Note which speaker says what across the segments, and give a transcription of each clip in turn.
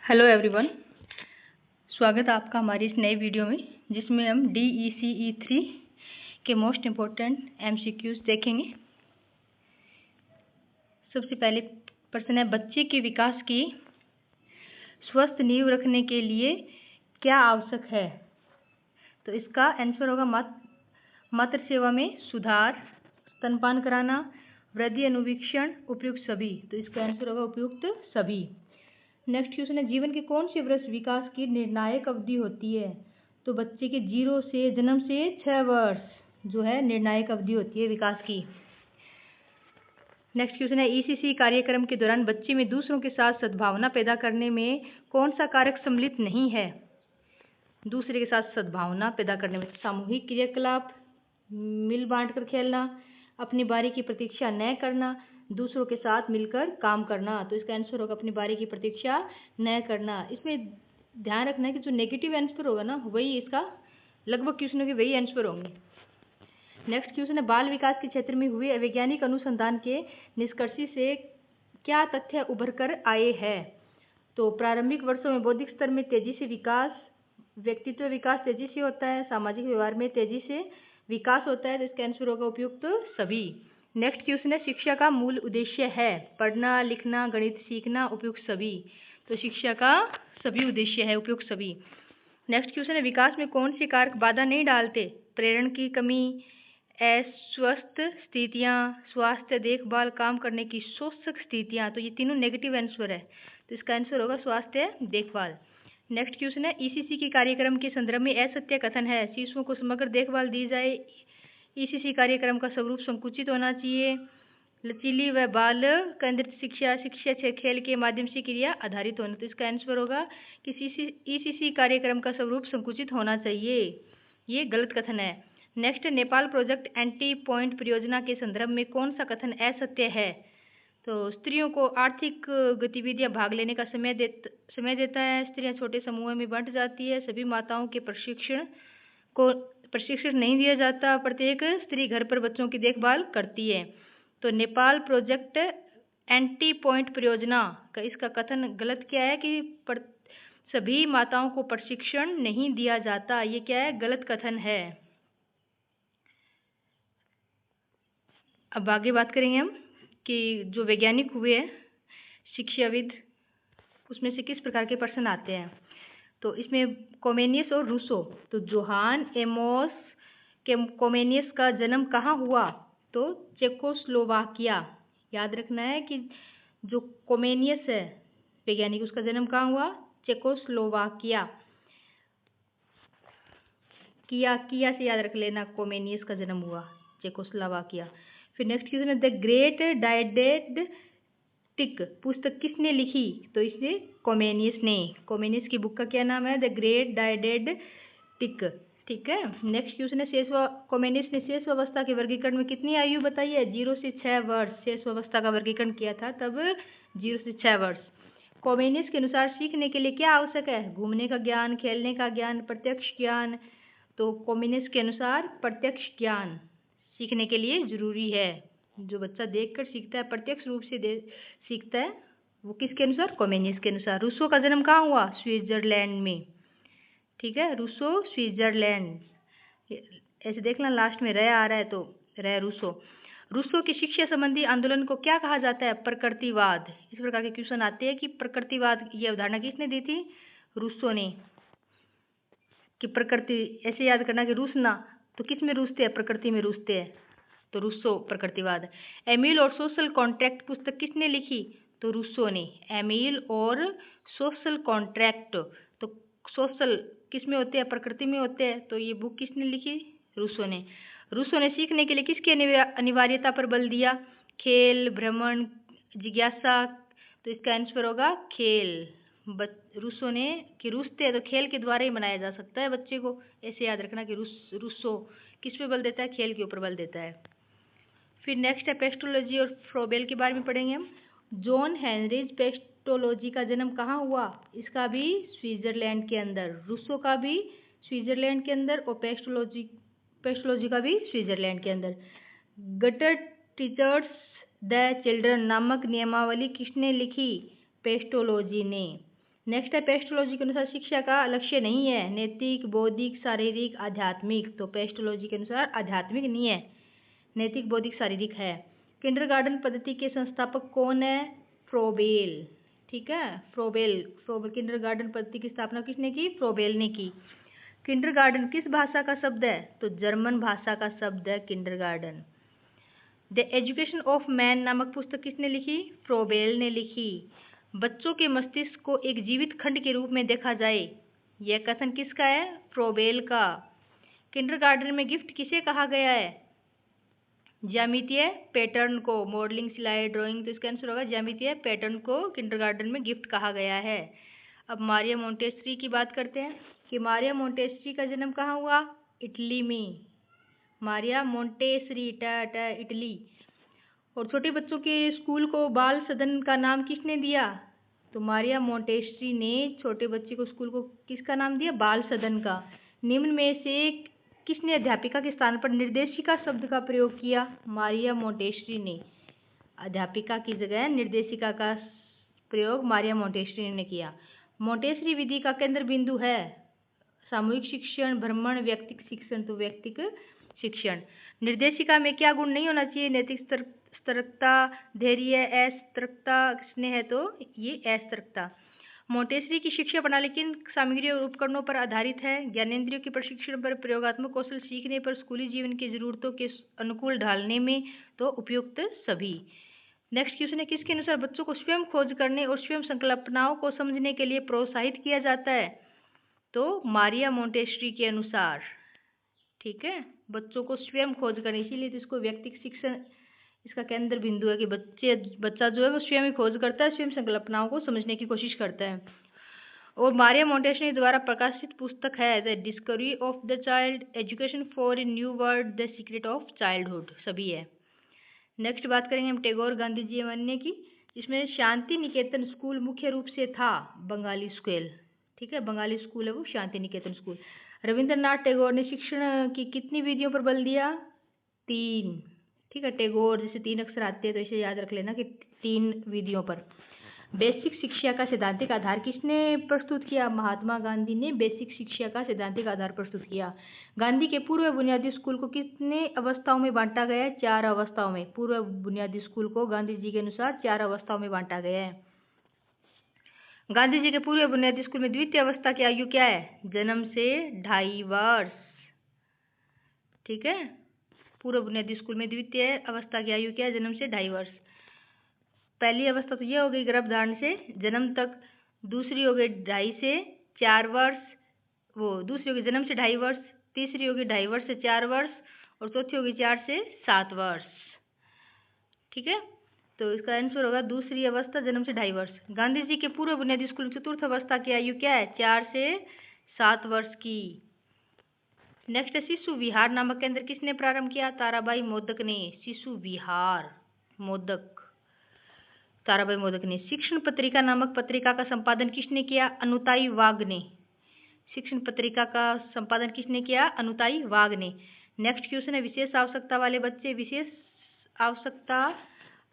Speaker 1: Hello everyone, स्वागत है आपका हमारी इस नई वीडियो में जिसमें हम DECE 3 के मोस्ट इम्पोर्टेंट MCQs देखेंगे। सबसे पहले प्रश्न है, बच्चे के विकास की स्वस्थ नींव रखने के लिए क्या आवश्यक है? तो इसका आंसर होगा मातृ सेवा में सुधार, स्तनपान कराना, वृद्धि अनुवीक्षण, उपयुक्त सभी। तो इसका आंसर होगा उपयुक्त सभी। नेक्स्ट क्वेश्चन है, जीवन के कौन से वर्ष विकास की निर्णायक अवधि होती है? तो बच्चे के जन्म से 6 वर्ष जो है निर्णायक अवधि होती है विकास की। नेक्स्ट क्वेश्चन है, ECC कार्यक्रम के दौरान बच्चे में दूसरों के साथ सद्भावना पैदा करने में कौन सा कारक सम्मिलित नहीं है? दूसरे के साथ सद्भावना पैदा करने में सामूहिक क्रियाकलाप, मिल बांट कर खेलना, अपनी बारी की प्रतीक्षा न करना, दूसरों के साथ मिलकर काम करना। तो इसका आंसर होगा अपनी बारी की प्रतीक्षा न करना। इसमें ध्यान रखना है कि जो नेगेटिव आंसर होगा ना वही इसका लगभग क्वेश्चनों के वही आंसर होंगे। नेक्स्ट क्वेश्चन है, बाल विकास के क्षेत्र में हुए वैज्ञानिक अनुसंधान के निष्कर्ष से क्या तथ्य उभर कर आए हैं? तो प्रारंभिक वर्षों में बौद्धिक स्तर में तेजी से विकास, व्यक्तित्व विकास तेजी से होता है, सामाजिक व्यवहार में तेजी से विकास होता है। तो इसका आंसर होगा उपयुक्त सभी। नेक्स्ट क्वेश्चन है, शिक्षा का मूल उद्देश्य है पढ़ना, लिखना, गणित सीखना, उपयुक्त सभी। तो शिक्षा का सभी उद्देश्य है उपयुक्त सभी। नेक्स्ट क्वेश्चन है, विकास में कौन से कारक बाधा नहीं डालते? प्रेरण की कमी, अस्वस्थ स्थितियाँ, स्वास्थ्य देखभाल, काम करने की शोषक स्थितियाँ। तो ये तीनों नेगेटिव आंसर है। तो इसका आंसर होगा स्वास्थ्य देखभाल। नेक्स्ट क्वेश्चन है, ECC के कार्यक्रम के संदर्भ में असत्य कथन है। शिशुओं को समग्र देखभाल दी जाए, ECC कार्यक्रम का स्वरूप संकुचित होना चाहिए, लचीली व बाल केंद्रित शिक्षा, शिक्षा खेल के माध्यम से क्रिया आधारित होना। तो इसका आंसर होगा कि ECC कार्यक्रम का स्वरूप संकुचित होना चाहिए। ये गलत कथन है। Next, Nepal project anti point परियोजना के संदर्भ में कौन सा कथन असत्य है? तो स्त्रियों को आर्थिक गतिविधियां भाग लेने का समय देता है, स्त्रियां छोटे समूहों में बंट जाती है, सभी माताओं के प्रशिक्षण नहीं दिया जाता, प्रत्येक स्त्री घर पर बच्चों की देखभाल करती है। तो नेपाल प्रोजेक्ट एंटी पॉइंट परियोजना का इसका कथन गलत क्या है कि सभी माताओं को प्रशिक्षण नहीं दिया जाता। ये क्या है? गलत कथन है। अब आगे बात करेंगे हम कि जो वैज्ञानिक हुए हैं शिक्षाविद, उसमें से किस प्रकार के प्रश्न आते हैं। तो इसमें कोमेनियस और रूसो। तो जोहान एमोस कोमेनियस का जन्म कहाँ हुआ? तो चेकोस्लोवाकिया। याद रखना है कि जो कोमेनियस है वैज्ञानिक, उसका जन्म कहाँ हुआ? चेकोस्लोवाकिया। किया से याद रख लेना, कोमेनियस का जन्म हुआ चेकोस्लोवाकिया। फिर नेक्स्ट क्वेश्चन है, द ग्रेट डायडेक्टिक पुस्तक किसने लिखी? तो इसे कोमेनियस ने। कोमेनियस की बुक का क्या नाम है? The great didactic. ठीक है। नेक्स्ट क्वेश्चन है, कोमेनियस ने शेष अवस्था के वर्गीकरण में कितनी आयु बताई है? 0 से 6 वर्ष शेष अवस्था का वर्गीकरण किया था, तब 0 से 6 वर्ष। कोमेनियस के अनुसार सीखने के लिए क्या आवश्यक है? घूमने का ज्ञान, खेलने का ज्ञान, प्रत्यक्ष ज्ञान। तो कोमेनियस के अनुसार प्रत्यक्ष ज्ञान सीखने के लिए जरूरी है। जो बच्चा देखकर सीखता है, प्रत्यक्ष रूप से सीखता है, वो किसके अनुसार? कोमेनियस के अनुसार। रूसो का जन्म कहाँ हुआ? स्विट्जरलैंड में। ठीक है, रूसो स्विट्जरलैंड। ऐसे देखना लास्ट में रह आ रहा है तो रह रूसो। रूसो की शिक्षा संबंधी आंदोलन को क्या कहा जाता है? प्रकृतिवाद। इस प्रकार के क्वेश्चन आते हैं कि प्रकृतिवाद, ये अवधारणा किसने दी थी? रूसो ने। कि प्रकृति, ऐसे याद करना कि रूसना, तो किस में रूसते हैं? प्रकृति में रूसते हैं। तो रूसो प्रकृतिवाद। एमिल और सोशल कॉन्ट्रैक्ट पुस्तक किसने लिखी? तो रूसो ने। एमिल और सोशल कॉन्ट्रैक्ट। तो सोशल किस में होते हैं? प्रकृति में होते हैं। तो ये बुक किसने लिखी? रूसो ने। रूसो ने सीखने के लिए किसकी अनिवार्यता पर बल दिया? खेल, भ्रमण, जिज्ञासा। तो इसका आंसर होगा खेल। रूसो ने कि रूसते हैं तो खेल के द्वारा ही बनाया जा सकता है बच्चे को। ऐसे याद रखना कि रूसो किस पे बल देता है? खेल के ऊपर बल देता है। फिर नेक्स्ट है, पेस्टोलॉजी और फ्रोबेल के बारे में पढ़ेंगे हम। जॉन हेनरीज पेस्टोलॉजी का जन्म कहाँ हुआ? इसका भी स्विट्जरलैंड के अंदर। रूसो का भी स्विट्जरलैंड के अंदर और पेस्टोलॉजी का भी स्विट्जरलैंड के अंदर। गटर टीचर्स द चिल्ड्रन नामक नियमावली किसने लिखी? पेस्टोलॉजी ने। नेक्स्ट है पेस्टोलॉजी के अनुसार शिक्षा का लक्ष्य नहीं है नैतिक, बौद्धिक, शारीरिक, आध्यात्मिक। तो पेस्टोलॉजी के अनुसार आध्यात्मिक नहीं है, नैतिक, बौद्धिक, शारीरिक है। किंडरगार्टन पद्धति के संस्थापक कौन है? फ्रोबेल। ठीक है, फ्रोबेल। किंडरगार्टन पद्धति की स्थापना किसने की? फ्रोबेल ने की। किंडरगार्टन किस भाषा का शब्द है? तो जर्मन भाषा का शब्द है kindergarten. The education of man नामक पुस्तक किसने लिखी? फ्रोबेल ने लिखी। बच्चों के मस्तिष्क को एक जीवित खंड के रूप में देखा जाए, यह कथन किसका है? फ्रोबेल का। किंडरगार्टन में गिफ्ट किसे कहा गया है? ज्यामितीय पैटर्न को। मॉडलिंग, सिलाई, ड्राइंग, तो इसका आंसर होगा ज्यामितीय पैटर्न को किंडरगार्टन में गिफ्ट कहा गया है। अब मारिया मोंटेसरी की बात करते हैं कि मारिया मोंटेसरी का जन्म कहाँ हुआ? इटली में। Maria Montessori, Italy. और छोटे बच्चों के स्कूल को बाल सदन का नाम किसने दिया? तो मारिया मोंटेसरी ने छोटे बच्चे को स्कूल को किसका नाम दिया? बाल सदन का। निम्न में से किसने अध्यापिका के स्थान पर निर्देशिका शब्द का प्रयोग किया? मारिया मोंटेसरी ने। अध्यापिका की जगह निर्देशिका का प्रयोग मारिया मोंटेसरी ने किया। मोंटेसरी विधि का केंद्र बिंदु है सामूहिक शिक्षण, भ्रमण, व्यक्तिगत शिक्षण। तो व्यक्तिगत शिक्षण। निर्देशिका में क्या गुण नहीं होना चाहिए? नैतिक सतर्कता, धैर्य, असतर्कता। किसने है? तो ये असतर्कता। मोंटेसरी की शिक्षा प्रणाली किन सामग्री और उपकरणों पर आधारित है? ज्ञानेंद्रियों के प्रशिक्षण पर, प्रयोगात्मक कौशल सीखने पर, स्कूली जीवन की जरूरतों के अनुकूल ढालने में। तो उपयुक्त सभी। नेक्स्ट क्वेश्चन है किसके अनुसार बच्चों को स्वयं खोज करने और स्वयं संकल्पनाओं को समझने के लिए प्रोत्साहित किया जाता है? तो मारिया मोंटेसरी के अनुसार। ठीक है, बच्चों को स्वयं खोज करने, इसीलिए तो इसको व्यक्तिगत शिक्षण इसका केंद्र बिंदु है कि बच्चा जो है वो स्वयं ही खोज करता है, स्वयं संकल्पनाओं को समझने की कोशिश करता है। और मारिया मोंटेसरी द्वारा प्रकाशित पुस्तक है the discovery of the child, education for a new world, the secret of childhood, सभी है। नेक्स्ट बात करेंगे हम टैगोर, गांधी जी अन्य की, जिसमें शांति निकेतन स्कूल मुख्य रूप से था बंगाली स्कूल। ठीक है, बंगाली स्कूल है वो शांति निकेतन स्कूल। रविंद्रनाथ टैगोर ने शिक्षण की कितनी विधियों पर बल दिया? 3। ठीक है, टैगोर जैसे 3 अक्षर आते हैं तो इसे याद रख लेना कि 3 विधियों पर। बेसिक शिक्षा का सैद्धांतिक आधार किसने प्रस्तुत किया? महात्मा गांधी ने बेसिक शिक्षा का सैद्धांतिक आधार प्रस्तुत किया। गांधी के पूर्व बुनियादी स्कूल को कितने अवस्थाओं में बांटा गया है? 4 अवस्थाओं में। पूर्व बुनियादी स्कूल को गांधी जी के अनुसार 4 अवस्थाओं में बांटा गया है। गांधी जी के पूर्व बुनियादी स्कूल में द्वितीय अवस्था की आयु क्या है? जन्म से 2.5 वर्ष। ठीक है, पूर्व बुनियादी स्कूल में द्वितीय अवस्था की आयु क्या है? जन्म से 2.5 वर्ष। पहली अवस्था तो ये हो गई गर्भधारण से जन्म तक, दूसरी हो गई 2.5 से 4 वर्ष, वो दूसरी होगी जन्म से 2.5 वर्ष, तीसरी होगी 2.5 वर्ष से 4 वर्ष, और चौथी होगी 4 से 7 वर्ष। ठीक है, तो इसका आंसर होगा दूसरी अवस्था जन्म से 2.5 वर्ष। गांधी जी के पूर्व बुनियादी स्कूल की चतुर्थ अवस्था की आयु क्या है? 4 से 7 वर्ष की। नेक्स्ट है शिशु विहार नामक केंद्र किसने प्रारंभ किया? ताराबाई मोदक ने। शिशु विहार मोदक, ताराबाई मोदक ने। शिक्षण पत्रिका नामक पत्रिका का संपादन किसने किया? अनुताई वाघ ने। शिक्षण पत्रिका का संपादन किसने किया? अनुताई वाघ ने। नेक्स्ट क्वेश्चन है विशेष आवश्यकता वाले बच्चे। विशेष आवश्यकता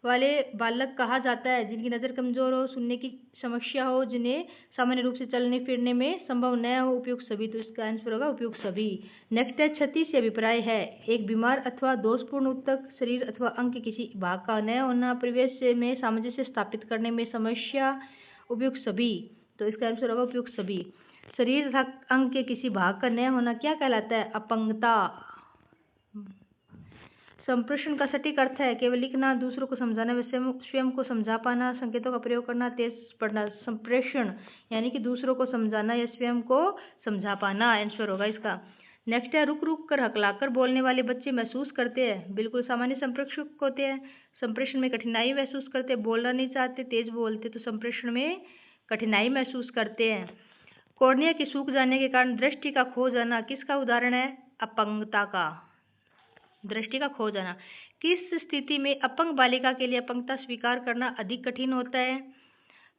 Speaker 1: वाले बालक कहा जाता है जिनकी नज़र कमजोर हो, सुनने की समस्या हो, जिन्हें सामान्य रूप से चलने फिरने में संभव न हो। उपयुक्त सभी। तो इसका आंसर होगा उपयुक्त सभी। नेक्स्ट है क्षति से अभिप्राय है एक बीमार अथवा दोषपूर्ण ऊतक, शरीर अथवा अंग के किसी भाग का न होना, परिवेश में सामंजस्य स्थापित करने में समस्या। उपयुक्त सभी। तो इसका आंसर होगा उपयुक्त सभी। शरीर तथा अंग के किसी भाग का न होना क्या कहलाता है? अपंगता। संप्रेषण का सटीक अर्थ है केवल लिखना, दूसरों को समझाना व स्वयं को समझा पाना, संकेतों का प्रयोग करना, तेज पढ़ना। संप्रेषण यानी कि दूसरों को समझाना या स्वयं को समझा पाना आंसर होगा इसका। नेक्स्ट है रुक रुक कर हकलाकर बोलने वाले बच्चे महसूस करते हैं बिल्कुल सामान्य संप्रेषक होते हैं। संप्रेषण में कठिनाई महसूस करते, बोलना नहीं चाहते, तेज बोलते, तो संप्रेषण में कठिनाई महसूस करते हैं। कॉर्निया के सूख जाने के कारण दृष्टि का खो जाना किसका उदाहरण है? अपंगता का। दृष्टि का खो जाना। किस स्थिति में अपंग बालिका के लिए अपंगता स्वीकार करना अधिक कठिन होता है?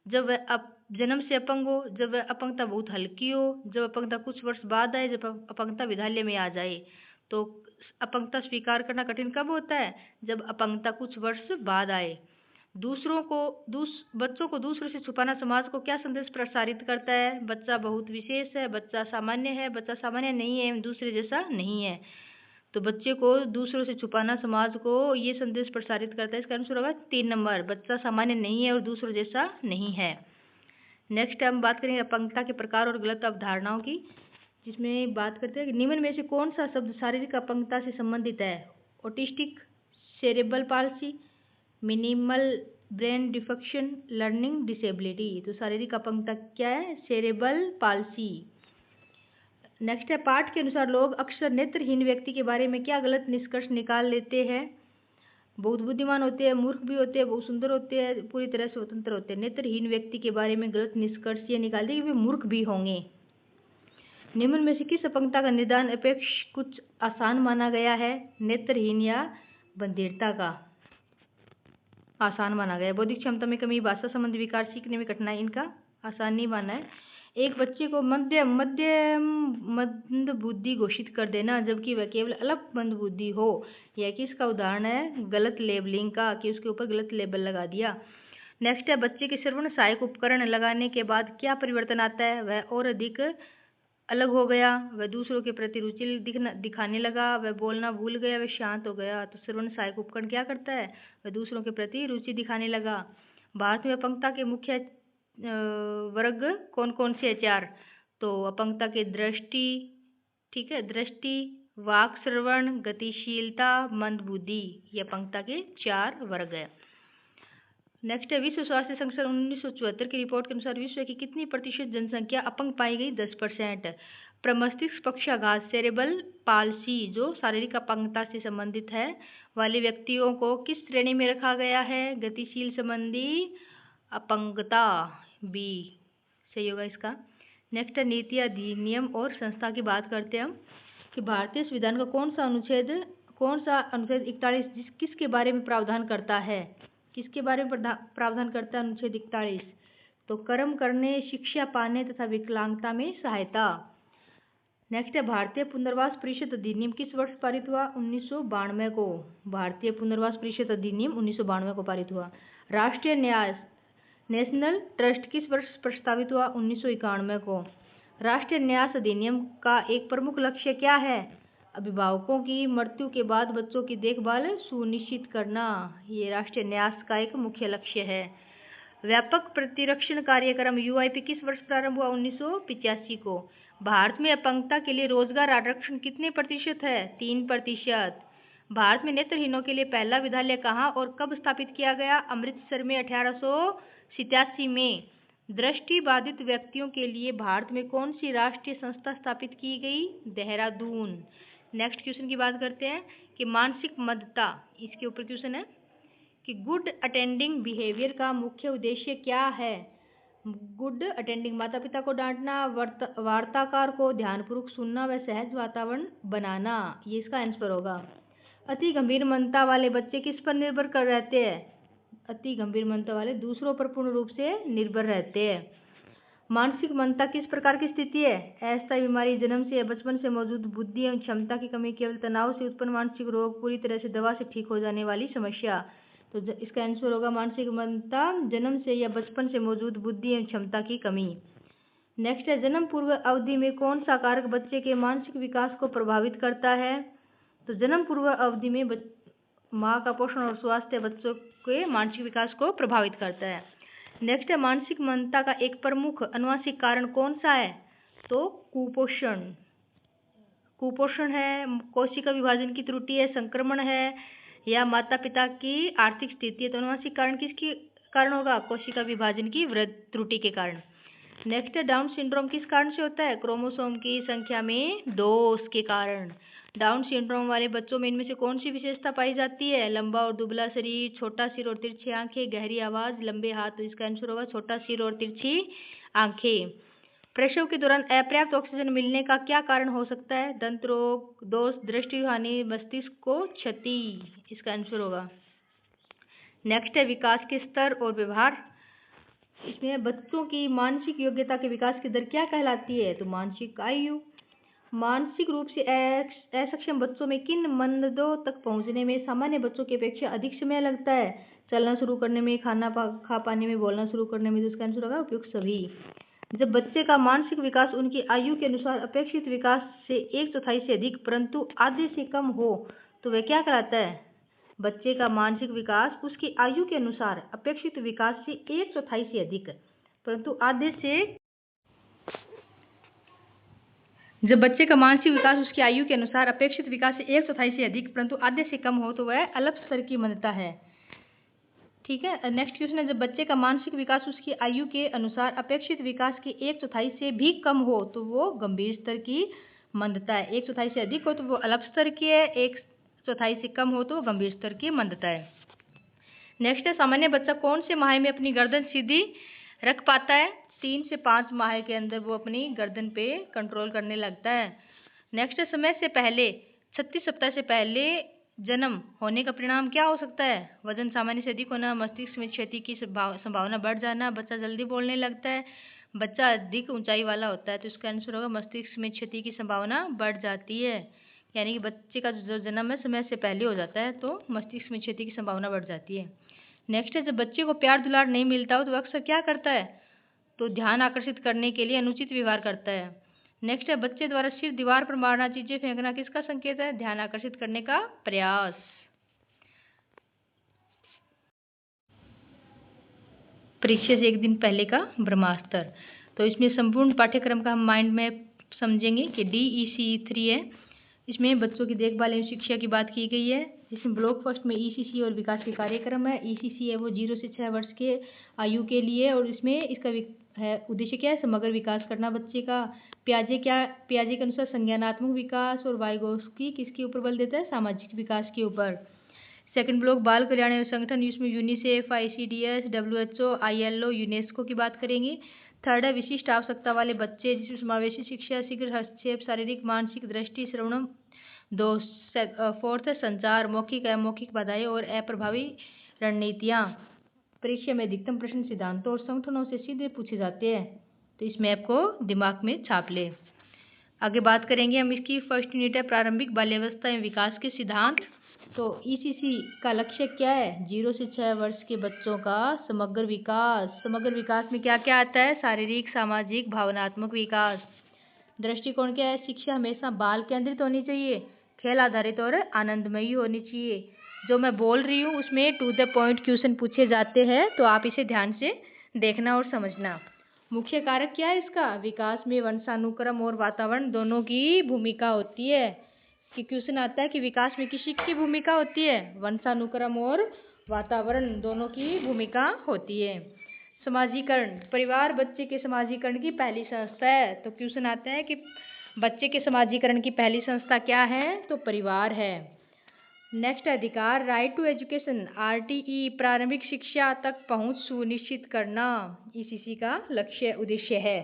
Speaker 1: जब वह जन्म से अपंग हो, जब वह अपंगता बहुत हल्की हो, जब अपंगता कुछ वर्ष बाद आए, जब अपंगता विद्यालय में आ जाए। तो अपंगता स्वीकार करना कठिन कब होता है? जब अपंगता कुछ वर्ष बाद आए। बच्चों को दूसरों से छुपाना समाज को क्या संदेश प्रसारित करता है? बच्चा बहुत विशेष है, बच्चा सामान्य है, बच्चा सामान्य नहीं है, दूसरे जैसा नहीं है। तो बच्चे को दूसरों से छुपाना समाज को ये संदेश प्रसारित करता है। इसका आंसर होगा 3 नंबर, बच्चा सामान्य नहीं है और दूसरों जैसा नहीं है। नेक्स्ट हम बात करेंगे अपंगता के प्रकार और गलत अवधारणाओं की, जिसमें बात करते हैं कि निम्न में से कौन सा शब्द शारीरिक अपंगता से संबंधित है? Autistic, cerebral palsy, minimal brain defection, learning disability. तो शारीरिक अपंगता क्या है? Cerebral palsy. नेक्स्ट है पाठ के अनुसार लोग अक्सर नेत्रहीन व्यक्ति के बारे में क्या गलत निष्कर्ष निकाल लेते हैं? बहुत बुद्धिमान होते हैं, मूर्ख भी होते हैं, बहुत सुंदर होते हैं, पूरी तरह से स्वतंत्र होते हैं। नेत्रहीन व्यक्ति के बारे में गलत निष्कर्ष ये निकालते हैं कि वे मूर्ख भी होंगे। निम्न में से किस अपंगता का निदान अपेक्ष कुछ आसान माना गया है? नेत्रहीन या बधिरता का आसान माना गया है। बौद्धिक क्षमता में कमी, भाषा संबंधी विकार, सीखने में कठिनाई, इनका आसान नहीं माना है। एक बच्चे को मंद बुद्धि घोषित कर देना जबकि वह केवल अल्प मंद बुद्धि हो, यह किसका उदाहरण है? गलत लेबलिंग का, कि उसके ऊपर गलत लेबल लगा दिया। नेक्स्ट है बच्चे के श्रवण सहायक उपकरण लगाने के बाद क्या परिवर्तन आता है? वह और अधिक अलग हो गया, वह दूसरों के प्रति रुचि दिखाने लगा, वह बोलना भूल गया, वह शांत हो गया। तो श्रवण सहायक उपकरण क्या करता है? वह दूसरों के प्रति रुचि दिखाने लगा। भारत में अपंगता के मुख्य वर्ग कौन कौन से? 4। तो अपंगता के दृष्टि, ठीक है, दृष्टि, वाक श्रवण, गतिशीलता, मंद बुद्धि, ये अपंगता के 4 वर्ग है। नेक्स्ट है विश्व स्वास्थ्य संगठन 1974 की रिपोर्ट के अनुसार विश्व की कितनी प्रतिशत जनसंख्या अपंग पाई गई? 10%। प्रमस्तिष्क पक्षाघात, सेरेब्रल पाल्सी, जो शारीरिक अपंगता से संबंधित है, वाले व्यक्तियों को किस श्रेणी में रखा गया है? गतिशील संबंधी अपंगता, बी सही होगा इसका। नेक्स्ट है नीति, अधिनियम और संस्था की बात करते हैं हम कि भारतीय संविधान का कौन सा अनुच्छेद 41 किसके बारे में प्रावधान करता है? किसके बारे में प्रावधान करता है अनुच्छेद 41? तो कर्म करने, शिक्षा पाने तथा विकलांगता में सहायता। नेक्स्ट है भारतीय पुनर्वास परिषद अधिनियम किस वर्ष पारित हुआ? 1992 को। भारतीय पुनर्वास परिषद अधिनियम 1992 को पारित हुआ। राष्ट्रीय न्यास नेशनल ट्रस्ट किस वर्ष प्रस्तावित हुआ? 1991 को। राष्ट्रीय न्यास अधिनियम का एक प्रमुख लक्ष्य क्या है? अभिभावकों की मृत्यु के बाद बच्चों की देखभाल सुनिश्चित करना, ये राष्ट्रीय न्यास का एक मुख्य लक्ष्य है। व्यापक प्रतिरक्षण कार्यक्रम यूआईपी किस वर्ष प्रारंभ हुआ? 1985 को। भारत में अपंगता के लिए रोजगार आरक्षण कितने प्रतिशत है? 3%। भारत में नेत्रहीनों के लिए पहला विद्यालय कहाँ और कब स्थापित किया गया? अमृतसर में 1887 में। दृष्टिबाधित व्यक्तियों के लिए भारत में कौन सी राष्ट्रीय संस्था स्थापित की गई? देहरादून। नेक्स्ट क्वेश्चन की बात करते हैं कि मानसिक मदता, इसके ऊपर क्वेश्चन है कि गुड अटेंडिंग बिहेवियर का मुख्य उद्देश्य क्या है? गुड अटेंडिंग, माता पिता को डांटना, वार्ताकार को ध्यानपूर्वक सुनना व सहज वातावरण बनाना, ये इसका आंसर होगा। अति गंभीर मनता वाले बच्चे किस पर निर्भर कर रहते हैं? अति गंभीर मनता वाले दूसरों पर पूर्ण रूप से निर्भर रहते हैं। मानसिक मनता किस प्रकार की स्थिति है? अस्थायी बीमारी, जन्म से या बचपन से मौजूद बुद्धि एवं क्षमता की कमी, केवल तनाव से उत्पन्न मानसिक रोग, पूरी तरह से दवा से ठीक हो जाने वाली समस्या। तो इसका आंसर होगा मानसिक मनता, जन्म से या बचपन से मौजूद बुद्धि एवं क्षमता की कमी। नेक्स्ट है जन्म पूर्व अवधि में कौन सा कारक बच्चे के मानसिक विकास को प्रभावित करता है? तो जन्म पूर्व अवधि में माँ का पोषण और स्वास्थ्य बच्चों के मानसिक विकास को प्रभावित करता है। नेक्स्ट है मानसिक मनता का एक प्रमुख अनुवांशिक कारण कौन सा है? तो कुपोषण। कुपोषण है, कोशिका विभाजन की त्रुटि है, संक्रमण है, या माता पिता की आर्थिक स्थिति है। तो अनुवांशिक कारण किसके कारण होगा? कोशिका विभाजन की त्रुटि के कारण। नेक्स्ट है डाउन सिंड्रोम किस कारण से होता है? क्रोमोसोम की संख्या में दोष के कारण। डाउन सिंड्रोम वाले बच्चों में इनमें से कौन सी विशेषता पाई जाती है? लंबा और दुबला शरीर, छोटा सिर और तिरछी आंखें, गहरी आवाज, लंबे हाथ। तो इसका आंसर होगा छोटा सिर और तिरछी आंखें। प्रसव के दौरान अपर्याप्त ऑक्सीजन मिलने का क्या कारण हो सकता है? दंत रोग, दोष, दृष्टि हानि, मस्तिष्क को क्षति, इसका आंसर होगा। नेक्स्ट है विकास के स्तर और व्यवहार। इसमें बच्चों की मानसिक योग्यता के विकास की दर क्या कहलाती है? तो मानसिक आयु। मानसिक रूप से असक्षम बच्चों में किन मानदंडों तक पहुंचने में सामान्य बच्चों की अपेक्षा अधिक समय लगता है? चलना शुरू करने में, खा पाने में, बोलना शुरू करने में, तो इसका आंसर होगा उपयुक्त सभी। जब बच्चे का मानसिक विकास उनकी आयु के अनुसार अपेक्षित विकास से 1/4 से अधिक परंतु आधे से कम हो तो वह क्या कहलाता है? बच्चे का मानसिक विकास उसकी आयु के अनुसार अपेक्षित विकास से 1/4 से अधिक परंतु आधे से जब बच्चे का मानसिक विकास उसकी आयु के अनुसार अपेक्षित विकास से 1/4 से अधिक परंतु आधे से कम हो तो वह अल्प स्तर की मान्यता है। ठीक है, नेक्स्ट क्वेश्चन है, जब बच्चे का मानसिक विकास उसकी आयु के अनुसार अपेक्षित विकास के 1/4 से भी कम हो तो वो गंभीर स्तर की मंदता है। 1/4 से अधिक हो तो वो अल्प स्तर की है, 1/4 से कम हो तो गंभीर स्तर की मंदता है। नेक्स्ट है, सामान्य बच्चा कौन से माह में अपनी गर्दन सीधी रख पाता है? 3 से 5 माह के अंदर वो अपनी गर्दन पे कंट्रोल करने लगता है। नेक्स्ट है, समय से पहले 36 सप्ताह से पहले जन्म होने का परिणाम क्या हो सकता है? वजन सामान्य से अधिक होना, मस्तिष्क में क्षति की संभावना बढ़ जाना, बच्चा जल्दी बोलने लगता है, बच्चा अधिक ऊंचाई वाला होता है, तो इसका आंसर होगा मस्तिष्क में क्षति की संभावना बढ़ जाती है। यानी कि बच्चे का जो जन्म है समय से पहले हो जाता है तो मस्तिष्क में क्षति की संभावना बढ़ जाती है। नेक्स्ट है, जब बच्चे को प्यार दुलार नहीं मिलता हो तो अक्सर क्या करता है? तो ध्यान आकर्षित करने के लिए अनुचित व्यवहार करता है। नेक्स्ट है, बच्चे द्वारा सिर दीवार पर मारना, चीजें फेंकना किसका संकेत है? ध्यान आकर्षित करने का प्रयास। परीक्षा से एक दिन पहले का ब्रह्मास्त्र, तो इसमें संपूर्ण पाठ्यक्रम का हम माइंड मैप समझेंगे कि DEC3 है। इसमें बच्चों की देखभाल एवं शिक्षा की बात की गई है। इसमें ब्लॉक फर्स्ट में ECC और विकास के कार्यक्रम है। ECC है वो 0 से 6 वर्ष के आयु के लिए, और इसमें इसका है उद्देश्य क्या है? समग्र विकास करना बच्चे का। पियाजे के अनुसार संज्ञानात्मक विकास, और वाइगोस्की किसके ऊपर बल देता है? सामाजिक विकास के ऊपर। सेकंड ब्लॉक बाल कल्याण एवं संगठन, इसमें UNICEF, ICDS, WHO, ILO, UNESCO की बात करेंगे। थर्ड है विशिष्ट आवश्यकता वाले बच्चे, जिसमें समावेशी शिक्षा, शीघ्र हस्तक्षेप, शारीरिक मानसिक दृष्टि श्रवणम। फोर्थ है संचार, मौखिक अमौखिक बाधाएं और अप्रभावी रणनीतियां। परीक्षा में अधिकतम प्रश्न सिद्धांतों और संगठनों से सीधे पूछे जाते हैं, तो इस मैप को दिमाग में छाप ले। आगे बात करेंगे हम इसकी। फर्स्ट यूनिट है प्रारंभिक बाल्यावस्था एवं विकास के सिद्धांत। तो ECC का लक्ष्य क्या है? 0 से 6 वर्ष के बच्चों का समग्र विकास। समग्र विकास में क्या क्या आता है? शारीरिक, सामाजिक, भावनात्मक विकास। दृष्टिकोण क्या है? शिक्षा हमेशा बाल केंद्रित होनी चाहिए, खेल आधारित और आनंदमयी होनी चाहिए। जो मैं बोल रही हूँ उसमें टू द पॉइंट क्वेश्चन पूछे जाते हैं, तो आप इसे ध्यान से देखना और समझना। मुख्य कारक क्या है इसका? विकास में वंशानुक्रम और वातावरण दोनों की भूमिका होती है। कि क्वेश्चन आता है कि विकास में किसकी भूमिका होती है? वंशानुक्रम और वातावरण दोनों की भूमिका होती है। समाजीकरण, परिवार बच्चे के समाजीकरण की पहली संस्था है। तो क्वेश्चन आता है कि बच्चे के समाजीकरण की पहली संस्था क्या है? तो परिवार है। नेक्स्ट अधिकार, राइट टू एजुकेशन, RTE, प्रारंभिक शिक्षा तक पहुंच सुनिश्चित करना ECC का लक्ष्य उद्देश्य है।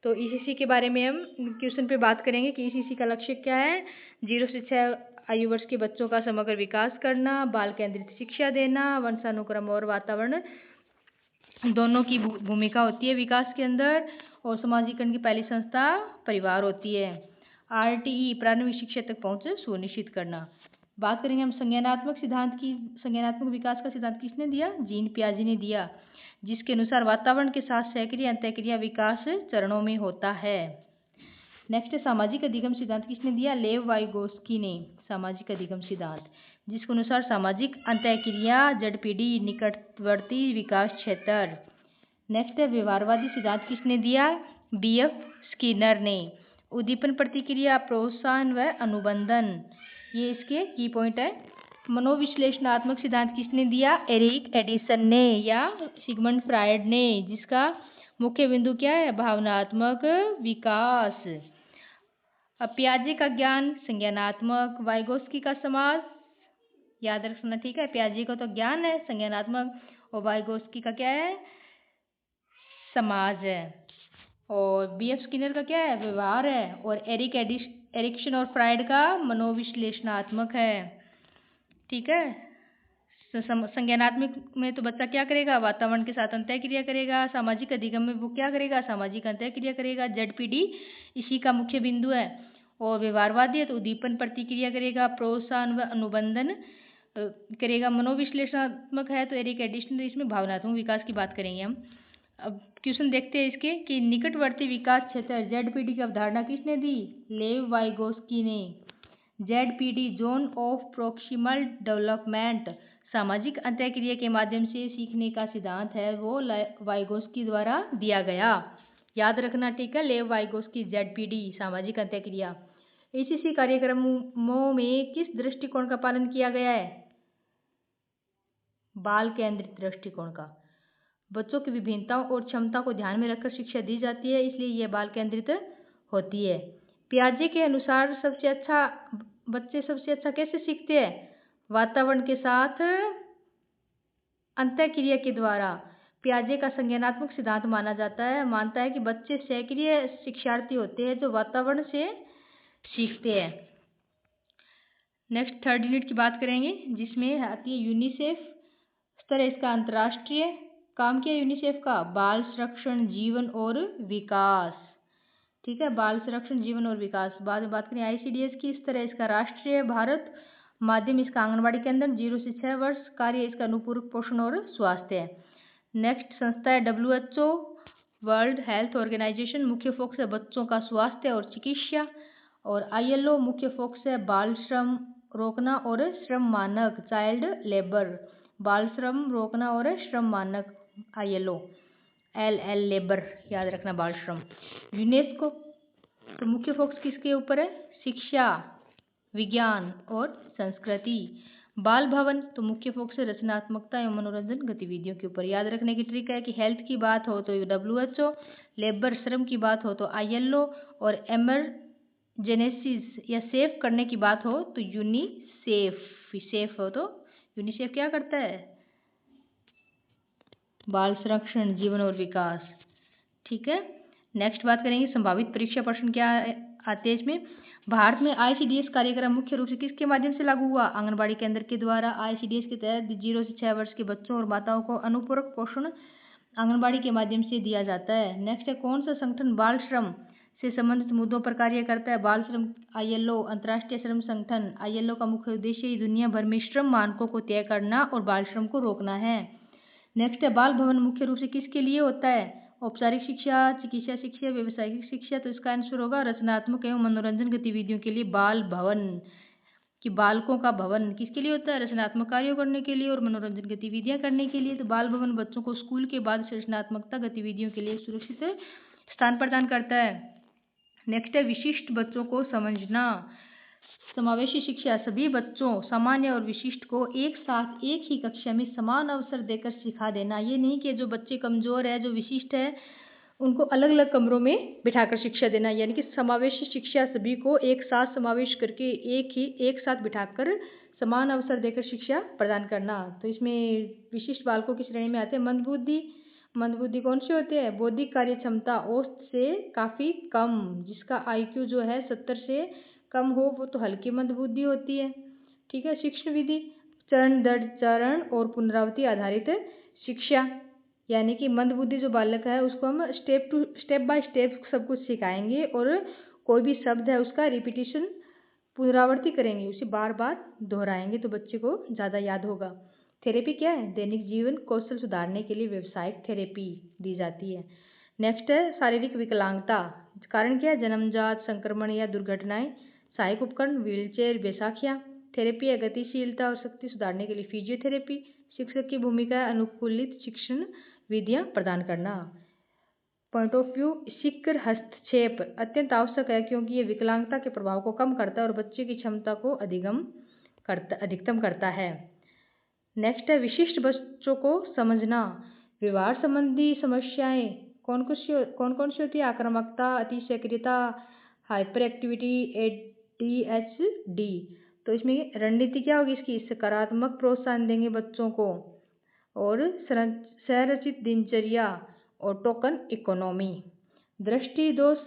Speaker 1: तो ECC के बारे में हम क्वेश्चन पे बात करेंगे कि ECC का लक्ष्य क्या है? 0 से 6 आयु वर्ष के बच्चों का समग्र विकास करना, बाल केंद्रित शिक्षा देना, वंशानुक्रम और वातावरण दोनों की भूमिका होती है विकास के अंदर, और समाजीकरण की पहली संस्था परिवार होती है। RTE, प्रारंभिक शिक्षा तक पहुंच सुनिश्चित करना। बात करेंगे हम संज्ञानात्मक सिद्धांत की। संज्ञानात्मक विकास का सिद्धांत किसने दिया? जीन पियाजे ने दिया, जिसके अनुसार वातावरण के साथ सक्रिय अंतःक्रिया विकास चरणों में होता है। नेक्स्ट है सामाजिक अधिगम सिद्धांत, किसने दिया? लेव वाइगोस्की ने। सामाजिक अधिगम सिद्धांत, जिसके अनुसार सामाजिक अंतःक्रिया ZPD, निकटवर्ती विकास क्षेत्र। नेक्स्ट है व्यवहारवादी सिद्धांत, किसने दिया? BF स्किनर ने। उद्दीपन प्रतिक्रिया, प्रोत्साहन व अनुबंधन, ये इसके की पॉइंट है। मनोविश्लेषणात्मक सिद्धांत किसने दिया? एरिक एडिसन ने या सिगमंड फ्रायड ने, जिसका मुख्य बिंदु क्या है? भावनात्मक विकास। अब पियाजे का ज्ञान संज्ञानात्मक, वाइगोस्की का समाज, याद रखना ठीक है। पियाजे का तो ज्ञान है संज्ञानात्मक, और वाइगोस्की का क्या है? समाज है। और BF स्किनर का क्या है? व्यवहार है। और एरिक्सन और फ्रायड का मनोविश्लेषणात्मक है। ठीक है। संज्ञानात्मक में तो बच्चा क्या करेगा? वातावरण के साथ अंतःक्रिया करेगा। सामाजिक अधिगम में वो क्या करेगा? सामाजिक अंतःक्रिया करेगा। ZPD इसी का मुख्य बिंदु है। और व्यवहारवादी है तो उद्दीपन प्रतिक्रिया करेगा, प्रोत्साहन व अनुबंधन करेगा। मनोविश्लेषणात्मक है तो एरिक एडिशन, इसमें भावनात्मक विकास की बात करेंगे हम। अब क्वेश्चन देखते हैं इसके कि निकटवर्ती विकास क्षेत्र ZPD की अवधारणा किसने दी? लेव वाइगोस्की ने। ZPD zone of proximal development, सामाजिक अंतःक्रिया के माध्यम से सीखने का सिद्धांत है, वो वाइगोस्की द्वारा दिया गया। याद रखना, ठीक है, लेव वाइगोस्की, ZPD, सामाजिक अंतःक्रिया। ACC कार्यक्रमों में किस दृष्टिकोण का पालन किया गया है? बाल केंद्रित दृष्टिकोण का। बच्चों की विभिन्नताओं और क्षमता को ध्यान में रखकर शिक्षा दी जाती है, इसलिए यह बाल केंद्रित होती है। पियाजे के अनुसार बच्चे सबसे अच्छा कैसे सीखते हैं? वातावरण के साथ अंतःक्रिया के द्वारा। पियाजे का संज्ञानात्मक सिद्धांत मानता है कि बच्चे सक्रिय शिक्षार्थी होते हैं जो वातावरण से सीखते हैं। नेक्स्ट 3rd यूनिट की बात करेंगे, जिसमें आती है यूनिसेफ। स्तर है इसका अंतर्राष्ट्रीय। काम किया यूनिसेफ का? बाल संरक्षण, जीवन और विकास। ठीक है, बाल संरक्षण, जीवन और विकास। बाद में बात करें ICDS की। स्तर है इसका राष्ट्रीय। भारत। माध्यम इसका आंगनबाड़ी केंद्र 0 से 6 वर्ष। कार्य इसका अनुपूरक पोषण और स्वास्थ्य है। नेक्स्ट संस्था है WHO, वर्ल्ड हेल्थ ऑर्गेनाइजेशन। मुख्य फोकस है बच्चों का स्वास्थ्य और चिकित्सा। और ILO, मुख्य फोकस है बाल श्रम रोकना और श्रम मानक, चाइल्ड लेबर। बाल श्रम रोकना और श्रम मानक, ILO। LL लेबर, याद रखना, बाल श्रम। यूनेस्को, तो मुख्य फोकस किसके ऊपर है? शिक्षा, विज्ञान और संस्कृति। बाल भवन, तो मुख्य फोकस है रचनात्मकता एवं मनोरंजन गतिविधियों के ऊपर। याद रखने की ट्रिक है कि हेल्थ की बात हो तो WHO, लेबर श्रम की बात हो तो ILO, और एमरजेनेसिस या सेफ करने की बात हो तो यूनिसेफ। सेफ हो तो यूनिसेफ क्या करता है? बाल संरक्षण, जीवन और विकास। ठीक है, नेक्स्ट बात करेंगे संभावित परीक्षा प्रश्न क्या आते हैं इसमें। भारत में ICDS कार्यक्रम मुख्य रूप से किसके माध्यम से लागू हुआ? आंगनबाड़ी केंद्र के द्वारा। ICDS के तहत 0 से 6 वर्ष के बच्चों और माताओं को अनुपूरक पोषण आंगनबाड़ी के माध्यम से दिया जाता है। नेक्स्ट है कौन सा संगठन बाल श्रम से संबंधित मुद्दों पर कार्य करता है? बाल श्रम ILO, अंतर्राष्ट्रीय श्रम संगठन। ILO का मुख्य उद्देश्य दुनिया भर में श्रम मानकों को तय करना और बाल श्रम को रोकना है। नेक्स्ट है बाल भवन मुख्य रूप से किसके लिए होता है? औपचारिक शिक्षा, चिकित्सा शिक्षा, व्यावसायिक शिक्षा। तो इसका आंसर होगा रचनात्मक एवं मनोरंजन गतिविधियों के लिए बाल भवन। कि बालकों का भवन किसके लिए होता है? रचनात्मक कार्यों करने के लिए और मनोरंजन गतिविधियां करने के लिए। तो बाल भवन बच्चों को स्कूल के बाद रचनात्मकता गतिविधियों के लिए सुरक्षित स्थान प्रदान करता है। नेक्स्ट है विशिष्ट बच्चों को समझना। समावेशी शिक्षा, सभी बच्चों सामान्य और विशिष्ट को एक साथ एक ही कक्षा में समान अवसर देकर सिखा देना। ये नहीं कि जो बच्चे कमजोर है, जो विशिष्ट है, उनको अलग अलग कमरों में बिठाकर शिक्षा देना। यानी कि समावेशी शिक्षा, सभी को एक साथ समावेश करके एक साथ बिठाकर समान अवसर देकर शिक्षा प्रदान करना। तो इसमें विशिष्ट बालकों की श्रेणी में आते हैं मंदबुद्धि। मंदबुद्धि कौन से होते हैं? बौद्धिक कार्य क्षमता औसत से काफ़ी कम, जिसका IQ जो है 70 से कम हो, वो तो हल्की मंदबुद्धि होती है। ठीक है, शिक्षण विधि चरण दर चरण और पुनरावृत्ति आधारित शिक्षा। यानी कि मंदबुद्धि जो बालक है उसको हम स्टेप बाय स्टेप सब कुछ सिखाएंगे और कोई भी शब्द है उसका रिपीटिशन, पुनरावृत्ति करेंगे, उसे बार बार दोहराएंगे तो बच्चे को ज़्यादा याद होगा। थेरेपी क्या है? दैनिक जीवन कौशल सुधारने के लिए व्यावसायिक थेरेपी दी जाती है। नेक्स्ट है शारीरिक विकलांगता, कारण क्या है? जन्मजात संक्रमण या दुर्घटनाएं। सहायक उपकरण व्हीलचेयर, बैसाखियाँ। थेरेपी है गतिशीलता और शक्ति सुधारने के लिए फिजियोथेरेपी। शिक्षक की भूमिका है अनुकूलित शिक्षण विधियां प्रदान करना। पॉइंट ऑफ व्यू, शीघ्र हस्तक्षेप अत्यंत आवश्यक है क्योंकि ये विकलांगता के प्रभाव को कम करता है और बच्चे की क्षमता को अधिकतम करता है। नेक्स्ट है विशिष्ट बच्चों को समझना। व्यवहार संबंधी समस्याएं कौन कौन सी होती है? आक्रामकता, अतिसक्रियता, हाइपर एक्टिविटी, ADHD। तो इसमें रणनीति क्या होगी इसकी? सकारात्मक प्रोत्साहन देंगे बच्चों को और संरचित दिनचर्या और टोकन इकोनॉमी। दृष्टि दोष,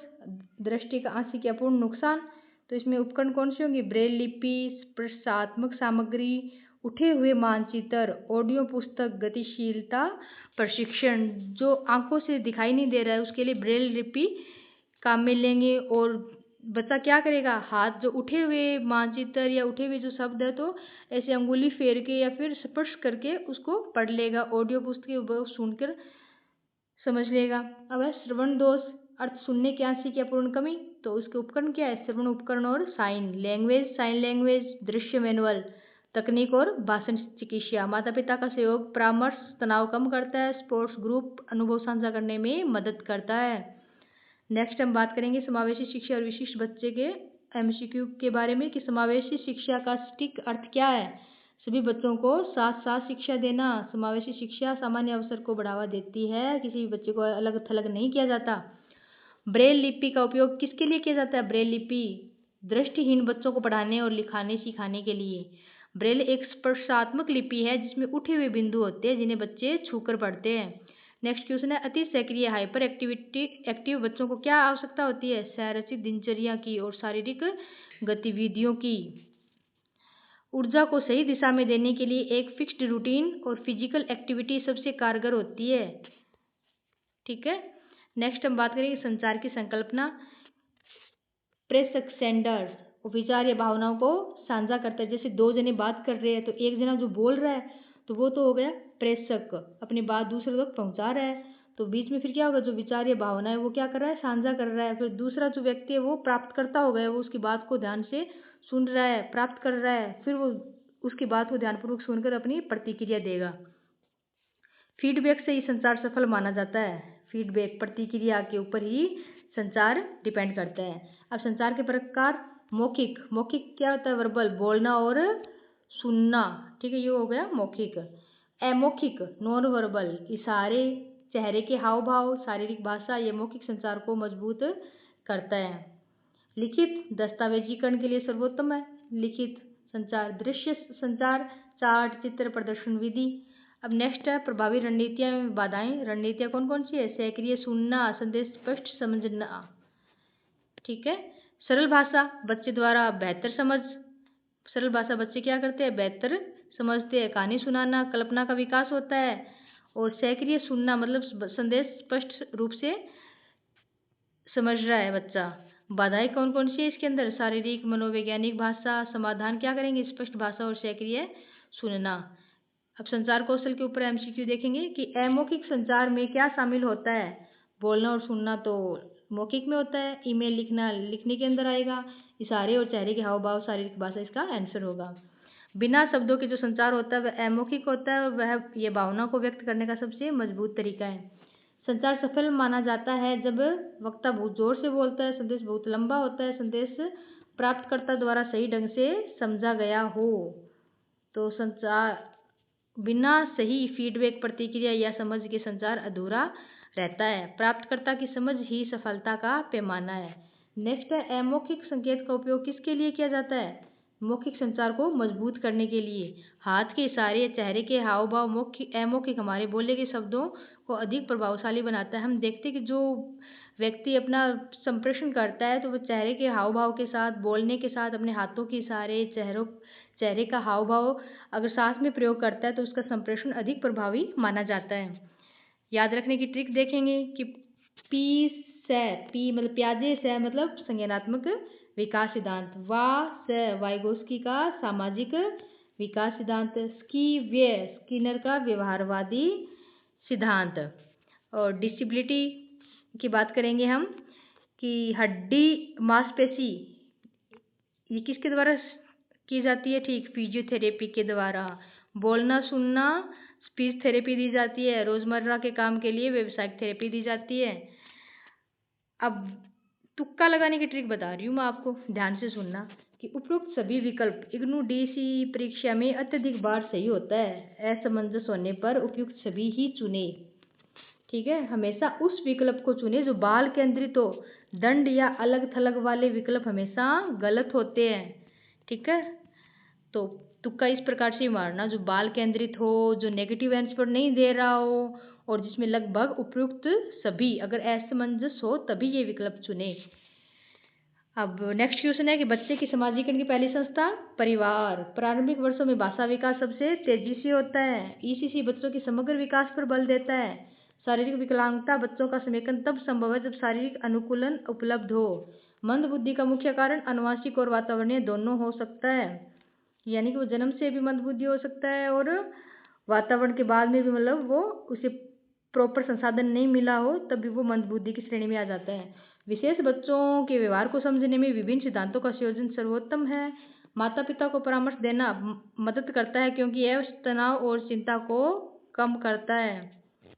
Speaker 1: दृष्टि का आंशिक या पूर्ण नुकसान। तो इसमें उपकरण कौन से होंगे? ब्रेल लिपि, स्पर्शात्मक सामग्री, उठे हुए मानचित्र, ऑडियो पुस्तक, गतिशीलता प्रशिक्षण। जो आंखों से दिखाई नहीं दे रहा है उसके लिए ब्रेल लिपि काम में लेंगे और बच्चा क्या करेगा, हाथ जो उठे हुए मानचित्र या उठे हुए जो शब्द है तो ऐसे अंगुली फेर के या फिर स्पर्श करके उसको पढ़ लेगा, ऑडियो पुस्तक वो सुनकर समझ लेगा। अब है श्रवण दोष, अर्थ सुनने की आंशिक या पूर्ण कमी, तो उसके उपकरण क्या है, श्रवण उपकरण और साइन लैंग्वेज, साइन लैंग्वेज, दृश्य मैनुअल, तकनीक और भाषण चिकित्सा। माता पिता का सहयोग परामर्श तनाव कम करता है, स्पोर्ट्स ग्रुप अनुभव साझा करने में मदद करता है। नेक्स्ट हम बात करेंगे समावेशी शिक्षा और विशिष्ट बच्चे के एमसीक्यू के बारे में कि समावेशी शिक्षा का सटीक अर्थ क्या है। सभी बच्चों को साथ साथ शिक्षा देना। समावेशी शिक्षा सामान्य अवसर को बढ़ावा देती है, किसी भी बच्चे को अलग थलग नहीं किया जाता। ब्रेल लिपि का उपयोग किसके लिए किया जाता है, ब्रेल लिपि दृष्टिहीन बच्चों को पढ़ाने और लिखाने सिखाने के लिए। ब्रेल एक स्पर्शात्मक लिपि है जिसमें उठे हुए बिंदु होते हैं जिन्हें बच्चे छूकर पढ़ते हैं। नेक्स्ट क्वेश्चन है अति सक्रिय हाइपर एक्टिव बच्चों को क्या आवश्यकता होती है, संरचित दिनचर्या की और शारीरिक गतिविधियों की। ऊर्जा को सही दिशा में देने के लिए एक फिक्स्ड रूटीन और फिजिकल एक्टिविटी सबसे कारगर होती है। ठीक है, नेक्स्ट हम बात करेंगे संचार की संकल्पना। प्रेषक सेंडर विचार या भावनाओं को साझा करता है। जैसे दो जने बात कर रहे हैं तो एक जना जो बोल रहा है तो वो तो हो गया प्रेषक, अपनी बात दूसरे तक पहुंचा रहा है। तो बीच में फिर क्या होगा, जो विचार या भावना है वो क्या कर रहा है, साझा कर रहा है। फिर दूसरा जो व्यक्ति है वो प्राप्त करता हो गया, वो उसकी बात को ध्यान से सुन रहा है, प्राप्त कर रहा है, फिर वो उसकी बात को ध्यानपूर्वक सुनकर अपनी प्रतिक्रिया देगा। फीडबैक से ही संचार सफल माना जाता है। फीडबैक प्रतिक्रिया के ऊपर ही संचार डिपेंड करता है। अब संचार के प्रकार, मौखिक, मौखिक क्या होता है, वर्बल बोलना और सुनना। ठीक है, ये हो गया मौखिक। अमौखिक नॉन वर्बल इशारे, चेहरे के हाव भाव, शारीरिक भाषा, ये मौखिक संचार को मजबूत करता है। लिखित दस्तावेजीकरण के लिए सर्वोत्तम है। लिखित संचार, दृश्य संचार, चार्ट, चित्र, प्रदर्शन विधि। अब नेक्स्ट है प्रभावी रणनीतियां एवं बाधाएं। रणनीतियां कौन कौन सी है, सक्रिय सुनना, संदेश स्पष्ट समझना। ठीक है, सरल भाषा बच्चे द्वारा बेहतर समझ। सरल भाषा बच्चे क्या करते हैं, बेहतर समझते हैं। कहानी सुनाना, कल्पना का विकास होता है। और सक्रिय सुनना मतलब संदेश स्पष्ट रूप से समझ रहा है बच्चा। बाधाएं कौन कौन सी है इसके अंदर, शारीरिक, मनोवैज्ञानिक, भाषा। समाधान क्या करेंगे, स्पष्ट भाषा और सक्रिय सुनना। अब संचार कौशल के ऊपर एमसीक्यू देखेंगे कि अमौखिक संचार में क्या शामिल होता है। बोलना और सुनना तो मौखिक में होता है। ईमेल लिखना लिखने के अंदर आएगा। इशारे और चेहरे के हाव भाव, शारीरिक भाषा इसका आंसर होगा। बिना शब्दों के जो संचार होता है वह अमौखिक होता है और वह ये भावना को व्यक्त करने का सबसे मजबूत तरीका है। संचार सफल माना जाता है जब वक्ता बहुत जोर से बोलता है, संदेश बहुत लंबा होता है, संदेश प्राप्तकर्ता द्वारा सही ढंग से समझा गया हो। तो संचार बिना सही फीडबैक, प्रतिक्रिया या समझ के संचार अधूरा रहता है। प्राप्तकर्ता की समझ ही सफलता का पैमाना है। नेक्स्ट है अमौखिक संकेत का उपयोग किसके लिए किया जाता है, मौखिक संचार को मजबूत करने के लिए। हाथ के इशारे, चेहरे के हाव भाव, मौखिक अमौखिक हमारे बोले के शब्दों को अधिक प्रभावशाली बनाता है। हम देखते हैं कि जो व्यक्ति अपना संप्रेषण करता है तो वो चेहरे के हाव भाव के साथ, बोलने के साथ, अपने हाथों के इशारे, चेहरे का हाव भाव अगर साथ में प्रयोग करता है तो उसका संप्रेषण अधिक प्रभावी माना जाता है। याद रखने की ट्रिक देखेंगे कि पी मतलब प्याजे से मतलब संज्ञानात्मक विकास सिद्धांत, वाइगोस्की का सामाजिक विकास सिद्धांत, स्किनर का व्यवहारवादी सिद्धांत। और डिसेबिलिटी की बात करेंगे हम कि हड्डी मांसपेशी ये किसके द्वारा की जाती है, ठीक फिजियोथेरेपी के द्वारा। बोलना सुनना स्पीच थेरेपी दी जाती है। रोजमर्रा के काम के लिए व्यावसायिक थेरेपी दी जाती है। अब तुक्का लगाने की ट्रिक बता रही हूँ मैं आपको, ध्यान से सुनना कि उपरोक्त सभी विकल्प इग्नू डीसी परीक्षा में अत्यधिक बार सही होता है। असमंजस होने पर उपयुक्त सभी ही चुने। ठीक है, हमेशा उस विकल्प को चुने जो बाल केंद्रित हो। दंड या अलग थलग वाले विकल्प हमेशा गलत होते हैं। ठीक है, तो तुक्का इस प्रकार से मारना जो बाल केंद्रित हो, जो नेगेटिव आंसर नहीं दे रहा हो और जिसमें लगभग उपयुक्त सभी, अगर असमंजस हो तभी ये विकल्प चुने। अब नेक्स्ट क्वेश्चन है कि बच्चे की समाजीकरण की पहली संस्था परिवार। प्रारंभिक वर्षों में भाषा विकास सबसे तेजी से होता है। ईसीसी बच्चों के समग्र विकास पर बल देता है। शारीरिक विकलांगता बच्चों का समेकन तब संभव है जब शारीरिक अनुकूलन उपलब्ध हो। मंद बुद्धि का मुख्य कारण आनुवंशिक और वातावरणीय दोनों हो सकता है, यानी कि वो जन्म से भी मंद बुद्धि हो सकता है और वातावरण के बाद में भी, मतलब वो उसे प्रॉपर संसाधन नहीं मिला हो तब भी वो मंद बुद्धि की श्रेणी में आ जाता है। विशेष बच्चों के व्यवहार को समझने में विभिन्न सिद्धांतों का संयोजन सर्वोत्तम है। माता पिता को परामर्श देना मदद करता है क्योंकि यह तनाव और चिंता को कम करता है।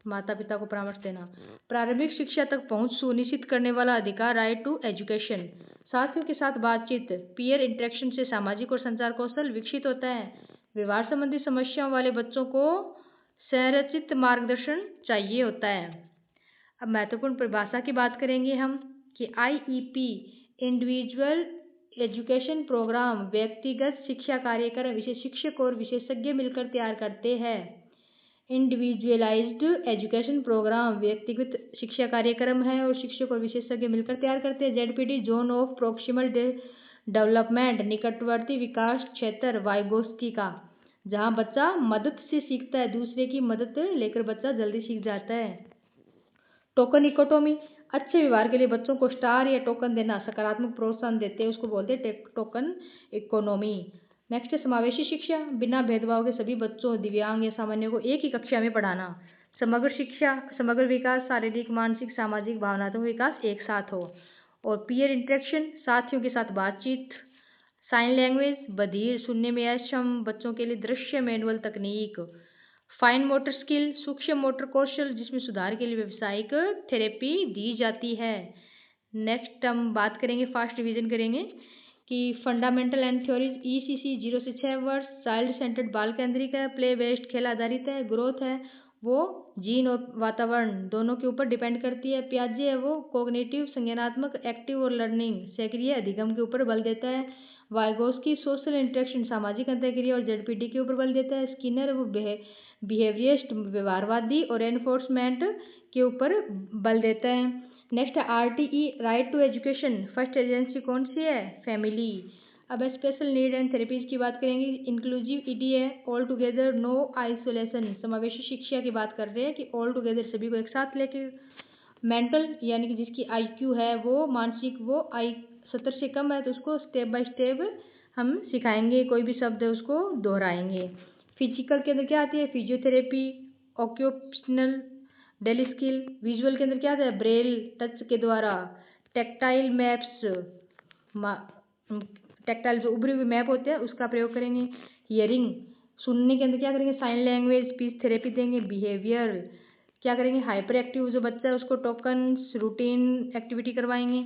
Speaker 1: माता पिता को परामर्श देना। प्रारंभिक शिक्षा तक पहुंच सुनिश्चित करने वाला अधिकार, राइट टू एजुकेशन। साथियों के साथ बातचीत, पीयर इंटरेक्शन से सामाजिक और संचार कौशल विकसित होता है। व्यवहार संबंधी समस्याओं वाले बच्चों को संरचित मार्गदर्शन चाहिए होता है। अब महत्वपूर्ण परिभाषा की बात करेंगे हम कि IEP इंडिविजुअल एजुकेशन प्रोग्राम व्यक्तिगत शिक्षा कार्यक्रम इसे शिक्षक और विशेषज्ञ मिलकर तैयार करते हैं। इंडिविजुअलाइज्ड एजुकेशन प्रोग्राम व्यक्तिगत शिक्षा कार्यक्रम है और शिक्षक और विशेषज्ञ मिलकर तैयार करते हैं। ZPD zone of proximal development निकटवर्ती विकास क्षेत्र वाइगोस्की का, जहां बच्चा मदद से सीखता है, दूसरे की मदद लेकर बच्चा जल्दी सीख जाता है। टोकन इकोनॉमी, अच्छे व्यवहार के लिए बच्चों को स्टार या टोकन देना, सकारात्मक प्रोत्साहन देते हैं, उसको बोलते हैं टोकन इकोनॉमी। नेक्स्ट है समावेशी शिक्षा, बिना भेदभाव के सभी बच्चों, दिव्यांग या सामान्य को एक ही कक्षा में पढ़ाना। समग्र शिक्षा, समग्र विकास, शारीरिक, मानसिक, सामाजिक, भावनात्मक विकास एक साथ हो। और पीयर इंटरेक्शन, साथियों के साथ बातचीत। साइन लैंग्वेज, बधिर, सुनने में अक्षम बच्चों के लिए दृश्य मैनुअल तकनीक। फाइन मोटर स्किल, सूक्ष्म मोटर कौशल जिसमें सुधार के लिए व्यावसायिक थेरेपी दी जाती है। नेक्स्ट हम बात करेंगे, फास्ट रिवीजन करेंगे कि फंडामेंटल एंड थ्योरीज ECC 0 से 6 वर्ष, चाइल्ड सेंटर्ड बाल केंद्रिक है, प्ले बेस्ड खेल आधारित है, ग्रोथ है वो जीन और वातावरण दोनों के ऊपर डिपेंड करती है। प्याजे है वो कोग्निटिव संज्ञानात्मक एक्टिव और लर्निंग सक्रिय अधिगम के ऊपर बल देता है। वाइगोस्की सोशल इंटरेक्शन सामाजिक अंतःक्रिया और ZPD के ऊपर बल देता है। स्किनर वो बिहेवियरिस्ट व्यवहारवादी और एनफोर्समेंट के ऊपर बल देता है। नेक्स्ट है RTE right to education, first agency कौन सी है, फैमिली। अब स्पेशल नीड एंड थेरेपीज की बात करेंगे, इंक्लूसिव ED है, ऑल टुगेदर नो आइसोलेशन, समावेशी शिक्षा की बात कर रहे हैं कि ऑल टुगेदर सभी को एक साथ लेके। मेंटल यानी कि जिसकी IQ है वो मानसिक वो 70 से कम है तो उसको स्टेप बाय स्टेप हम सिखाएंगे, कोई भी शब्द है उसको दोहराएंगे। फिजिकल के अंदर क्या आती है, physiotherapy, occupational, daily skill. Visual के अंदर क्या आता है, ब्रेल, टच के द्वारा, टेक्टाइल मैप्स, टेक्टाइल जो उभरे हुए मैप होते हैं उसका प्रयोग करेंगे। हियरिंग, सुनने के अंदर क्या करेंगे, साइन लैंग्वेज, स्पीच थेरेपी देंगे। बिहेवियर क्या करेंगे, हाइपर एक्टिव जो बच्चा है उसको टोकन्स रूटीन एक्टिविटी करवाएंगे।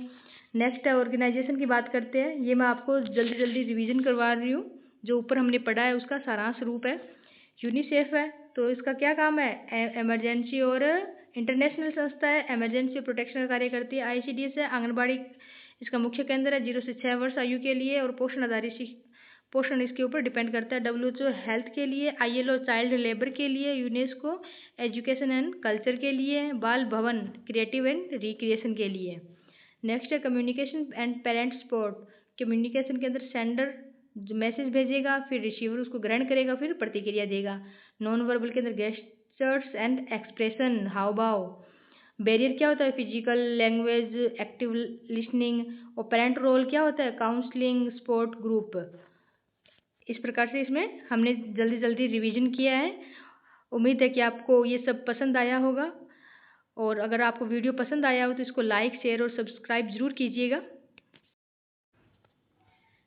Speaker 1: नेक्स्ट है ऑर्गेनाइजेशन की बात करते हैं, ये मैं आपको जल्दी जल्दी रिवीजन करवा रही हूँ, जो ऊपर हमने पढ़ा है उसका सारांश रूप है। यूनिसेफ है तो इसका क्या काम है, इमरजेंसी और इंटरनेशनल संस्था है, इमरजेंसी प्रोटेक्शन का कार्य करती है। ICDS है, आंगनबाड़ी इसका मुख्य केंद्र है 0 से 6 वर्ष आयु के लिए और पोषण आधारित पोषण इसके ऊपर डिपेंड करता है। WHO हेल्थ के लिए, ILO चाइल्ड लेबर के लिए, यूनेस्को एजुकेशन एंड कल्चर के लिए, बाल भवन क्रिएटिव एंड रिक्रिएशन के लिए। नेक्स्ट है communication and parent support, communication के अंदर सेंडर जो मैसेज भेजेगा, फिर रिसीवर उसको ग्रहण करेगा, फिर प्रतिक्रिया देगा। नॉन वर्बल के अंदर गेस्चर्स एंड एक्सप्रेशन, हाव भाव। बैरियर क्या होता है, फिजिकल, लैंग्वेज, एक्टिव लिसनिंग। और पेरेंट रोल क्या होता है, काउंसलिंग, सपोर्ट ग्रुप। इस प्रकार से इसमें हमने जल्दी जल्दी रिवीजन किया है। उम्मीद है कि आपको ये सब पसंद आया होगा, और अगर आपको वीडियो पसंद आया हो तो इसको लाइक, शेयर और सब्सक्राइब जरूर कीजिएगा।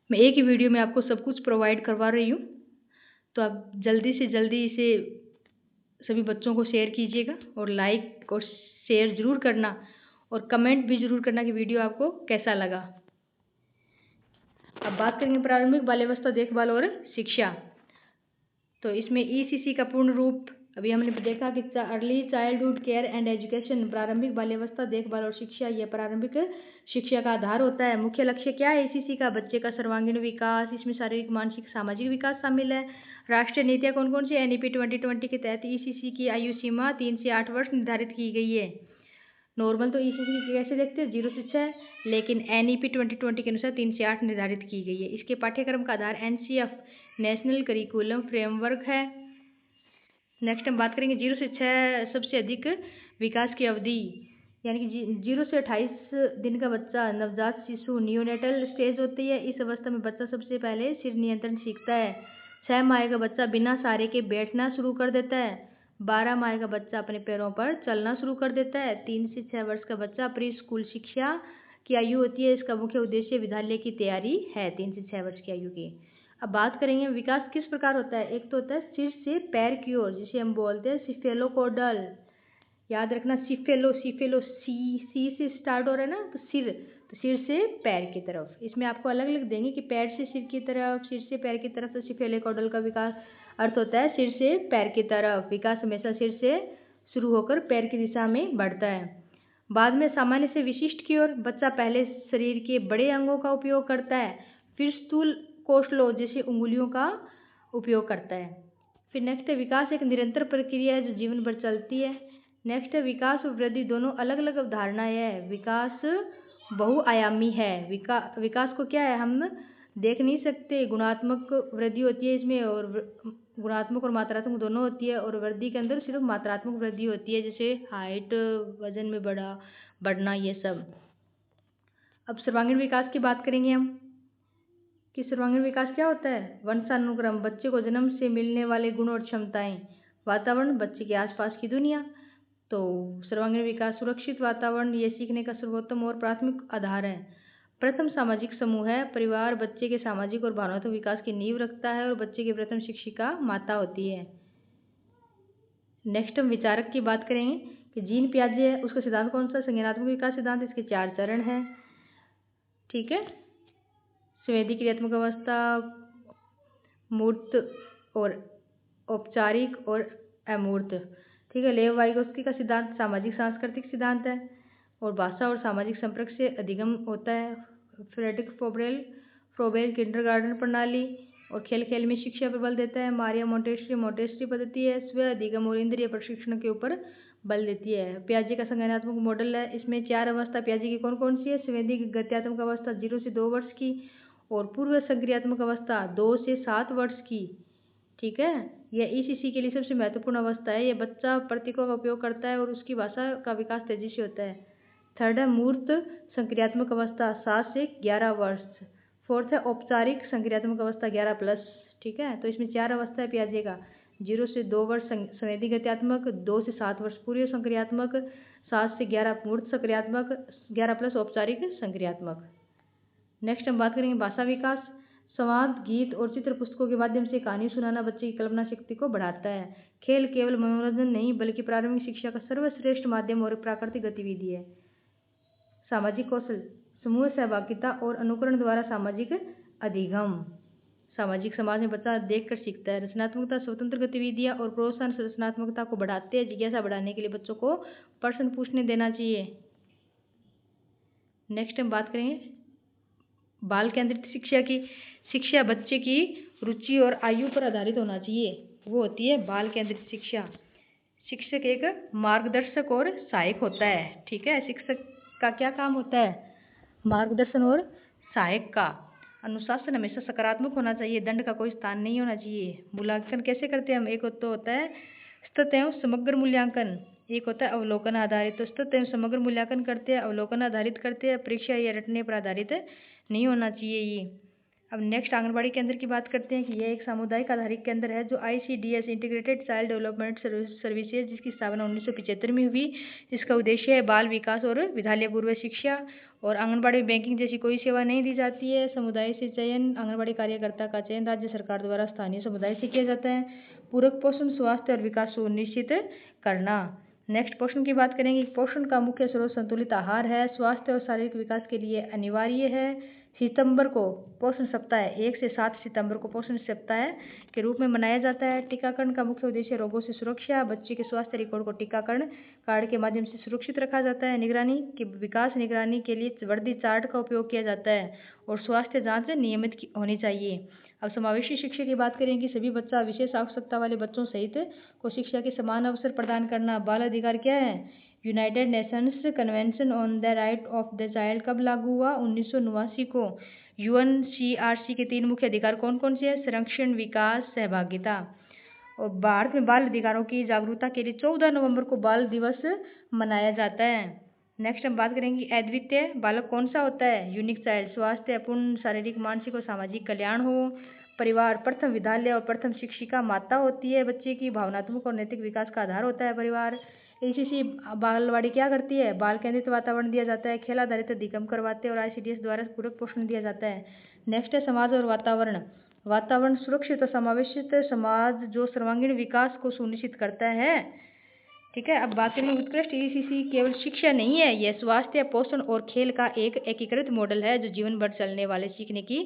Speaker 1: मैं एक ही वीडियो में आपको सब कुछ प्रोवाइड करवा रही हूँ, तो आप जल्दी से जल्दी इसे सभी बच्चों को शेयर कीजिएगा और लाइक और शेयर ज़रूर करना और कमेंट भी ज़रूर करना कि वीडियो आपको कैसा लगा। अब बात करेंगे प्रारंभिक बाल्यावस्था देखभाल और शिक्षा। तो इसमें ECC का पूर्ण रूप अभी हमने देखा कि early childhood care and education, प्रारंभिक बाल्यावस्था देखभाल और शिक्षा, यह प्रारंभिक शिक्षा का आधार होता है। मुख्य लक्ष्य क्या है ECC का, बच्चे का सर्वांगीण विकास, इसमें शारीरिक, मानसिक, सामाजिक विकास शामिल है। राष्ट्रीय नीतियाँ कौन कौन सी, NEP 2020 के तहत ECC की आयु सीमा 3 से 8 वर्ष निर्धारित की गई है। नॉर्मल तो ECC कैसे देखते हैं 0 से 6, लेकिन NEP 2020 के अनुसार 3 से 8 निर्धारित की गई है। इसके पाठ्यक्रम का आधार NCF नेशनल करिकुलम फ्रेमवर्क है। नेक्स्ट हम बात करेंगे 0 से 6 सबसे अधिक विकास की अवधि। यानी कि 0 से 28 दिन का बच्चा नवजात शिशु नियोनेटल स्टेज होती है। इस अवस्था में बच्चा सबसे पहले सिर नियंत्रण सीखता है। 6 माह का बच्चा बिना सहारे के बैठना शुरू कर देता है। 12 माह का बच्चा अपने पैरों पर चलना शुरू कर देता है। 3 से 6 वर्ष का बच्चा प्री स्कूल शिक्षा की आयु होती है। इसका मुख्य उद्देश्य विद्यालय की तैयारी है 3 से 6 वर्ष की आयु की। अब बात करेंगे विकास किस प्रकार होता है। एक तो होता है सिर से पैर की ओर, जिसे हम बोलते हैं सिफेलोकोडल। याद रखना सिफेलो सी से स्टार्ट हो रहा है ना, तो सिर से पैर की तरफ। इसमें आपको अलग अलग देंगे कि पैर से सिर की तरफ, सिर से पैर की तरफ। तो सिफेलोकोडल का विकास अर्थ होता है सिर से पैर की तरफ। विकास हमेशा सिर से शुरू होकर पैर की दिशा में बढ़ता है। बाद में सामान्य से विशिष्ट की ओर बच्चा पहले शरीर के बड़े अंगों का उपयोग करता है, फिर स्थूल कौशलों जैसे उंगलियों का उपयोग करता है। फिर नेक्स्ट है विकास एक निरंतर प्रक्रिया है जो जीवन भर चलती है। नेक्स्ट है विकास और वृद्धि दोनों अलग अलग अवधारणाएं है। विकास बहुआयामी है। विकास को क्या है हम देख नहीं सकते। गुणात्मक वृद्धि होती है इसमें, और गुणात्मक और मात्रात्मक दोनों होती है। और वृद्धि के अंदर सिर्फ मात्रात्मक वृद्धि होती है, जैसे हाइट, वजन में बढ़ना ये सब। अब सर्वांगीण विकास की बात करेंगे हम कि सर्वांगीण विकास क्या होता है। वंशानुक्रम, बच्चे को जन्म से मिलने वाले गुण और क्षमताएं। वातावरण, बच्चे के आसपास की दुनिया। तो सर्वांगीण विकास सुरक्षित वातावरण ये सीखने का सर्वोत्तम और प्राथमिक आधार है। प्रथम सामाजिक समूह है। परिवार बच्चे के सामाजिक और भावनात्मक विकास की नींव रखता है और बच्चे की प्रथम शिक्षिका माता होती है। नेक्स्ट हम विचारक की बात करेंगे कि जीन पियाजे है, उसका सिद्धांत कौन सा। संज्ञानात्मक विकास सिद्धांत। इसके 4 चरण हैं, ठीक है। संवेदी क्रियात्मक अवस्था, मूर्त और औपचारिक और अमूर्त, ठीक है। लेव वाइगोत्स्की का सिद्धांत सामाजिक सांस्कृतिक सिद्धांत है और भाषा और सामाजिक संपर्क से अधिगम होता है। फ्रेडरिक फ्रोबेल किंडरगार्टन प्रणाली और खेल खेल में शिक्षा पर बल देता है। मारिया मोंटेसरी पद्धति है, स्व अधिगम और इंद्रिय प्रशिक्षण के ऊपर बल देती है। पियाजे का संज्ञानात्मक मॉडल है। इसमें 4 अवस्था पियाजे की कौन कौन सी है। संवेदी गत्यात्मक अवस्था 0 से 2 वर्ष की और पूर्व सक्रियात्मक अवस्था 2 से 7 वर्ष की, ठीक है। यह ECC के लिए सबसे महत्वपूर्ण अवस्था है। यह बच्चा प्रतीकों का उपयोग करता है और उसकी भाषा का विकास तेजी से होता है। थर्ड है मूर्त संक्रियात्मक अवस्था 7 से 11 वर्ष। फोर्थ है औपचारिक संक्रियात्मक अवस्था 11+, ठीक है। तो इसमें 4 अवस्था है पियाजे का। 0 से 2 वर्ष संवेदी गत्यात्मक, 2 से 7 वर्ष पूर्व संक्रियात्मक, 7 से 11 मूर्त संक्रियात्मक, 11+ औपचारिक संक्रियात्मक। नेक्स्ट हम बात करेंगे भाषा विकास। संवाद, गीत और चित्र पुस्तकों के माध्यम से कहानी सुनाना बच्चे की कल्पना शक्ति को बढ़ाता है। खेल केवल मनोरंजन नहीं बल्कि प्रारंभिक शिक्षा का सर्वश्रेष्ठ माध्यम और प्राकृतिक गतिविधि है। सामाजिक कौशल, समूह सहभागिता और अनुकरण द्वारा सामाजिक अधिगम। सामाजिक समाज में बच्चा देखकर सीखता है। रचनात्मकता, स्वतंत्र गतिविधियां और प्रोत्साहन रचनात्मकता को बढ़ाते हैं। जिज्ञासा बढ़ाने के लिए बच्चों को प्रश्न पूछने देना चाहिए। नेक्स्ट हम बात करेंगे बाल केंद्रित शिक्षा की। शिक्षा बच्चे की रुचि और आयु पर आधारित होना चाहिए, वो होती है बाल केंद्रित शिक्षा। शिक्षक एक मार्गदर्शक और सहायक होता है, ठीक है। शिक्षक का क्या काम होता है, मार्गदर्शन और सहायक का। अनुशासन हमेशा सकारात्मक होना चाहिए, दंड का कोई स्थान नहीं होना चाहिए। मूल्यांकन कैसे करते हैं हम, एक तो होता है सतत एवं समग्र मूल्यांकन, एक होता है अवलोकन आधारित। तो सतत एवं समग्र मूल्यांकन करते हैं, अवलोकन आधारित करते हैं, परीक्षा या रटने पर आधारित नहीं होना चाहिए ये। अब नेक्स्ट आंगनबाड़ी केंद्र की बात करते हैं कि यह एक सामुदायिक आधारित केंद्र है जो ICDS integrated child development services जिसकी स्थापना 1975 में हुई। इसका उद्देश्य है बाल विकास और विद्यालय पूर्व शिक्षा। और आंगनबाड़ी बैंकिंग जैसी कोई सेवा नहीं दी जाती है। समुदाय से चयन, आंगनबाड़ी कार्यकर्ता का चयन राज्य सरकार द्वारा स्थानीय समुदाय से किया जाता है। पूरक पोषण, स्वास्थ्य और विकास सुनिश्चित करना। नेक्स्ट पोषण की बात करेंगे। पोषण का मुख्य स्रोत संतुलित आहार है, स्वास्थ्य और शारीरिक विकास के लिए अनिवार्य है। सितंबर को पोषण सप्ताह 1 से 7 सितंबर को पोषण सप्ताह के रूप में मनाया जाता है। टीकाकरण का मुख्य उद्देश्य रोगों से सुरक्षा, बच्चे के स्वास्थ्य रिकॉर्ड को टीकाकरण कार्ड के माध्यम से सुरक्षित रखा जाता है। निगरानी के विकास निगरानी के लिए वर्दी चार्ट का उपयोग किया जाता है और स्वास्थ्य जांच नियमित होनी चाहिए। अब समावेशी शिक्षा की बात करें कि सभी बच्चा विशेष आवश्यकता वाले बच्चों सहित को शिक्षा के समान अवसर प्रदान करना। बाल अधिकार क्या है, United Nations convention on the right of the child कब लागू हुआ, 1989 को। UNCRC के 3 मुख्य अधिकार कौन कौन से हैं, संरक्षण, विकास, सहभागिता। और भारत में बाल अधिकारों की जागरूकता के लिए 14 नवंबर को बाल दिवस मनाया जाता है। नेक्स्ट हम बात करेंगे अद्वितीय बालक कौन सा होता है? Unique child. स्वास्थ्य, पूर्ण शारीरिक, मानसिक और सामाजिक कल्याण हो। परिवार, प्रथम विद्यालय और प्रथम शिक्षिका माता होती है बच्चे की। भावनात्मक और नैतिक विकास का आधार होता है परिवार। ACC बालवाड़ी क्या करती है? बाल केंद्रित वातावरण दिया जाता है, खेल आधारित अधिगम करवाते हैं और ICDS द्वारा पूरक पोषण दिया जाता है। नेक्स्ट है समाज और वातावरण। वातावरण सुरक्षित और समावेशित समाज जो सर्वांगीण विकास को सुनिश्चित करता है। ठीक है, अब बात करेंगे उत्कृष्ट। ACC केवल शिक्षा नहीं है, यह स्वास्थ्य, पोषण और खेल का एक एकीकृत मॉडल है जो जीवन भर चलने वाले सीखने की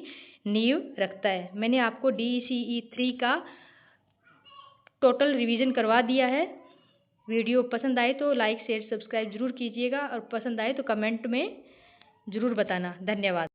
Speaker 1: नींव रखता है। मैंने आपको DCE 3 का टोटल रिवीजन करवा दिया है। वीडियो पसंद आए तो लाइक शेयर सब्सक्राइब जरूर कीजिएगा और पसंद आए तो कमेंट में ज़रूर बताना। धन्यवाद।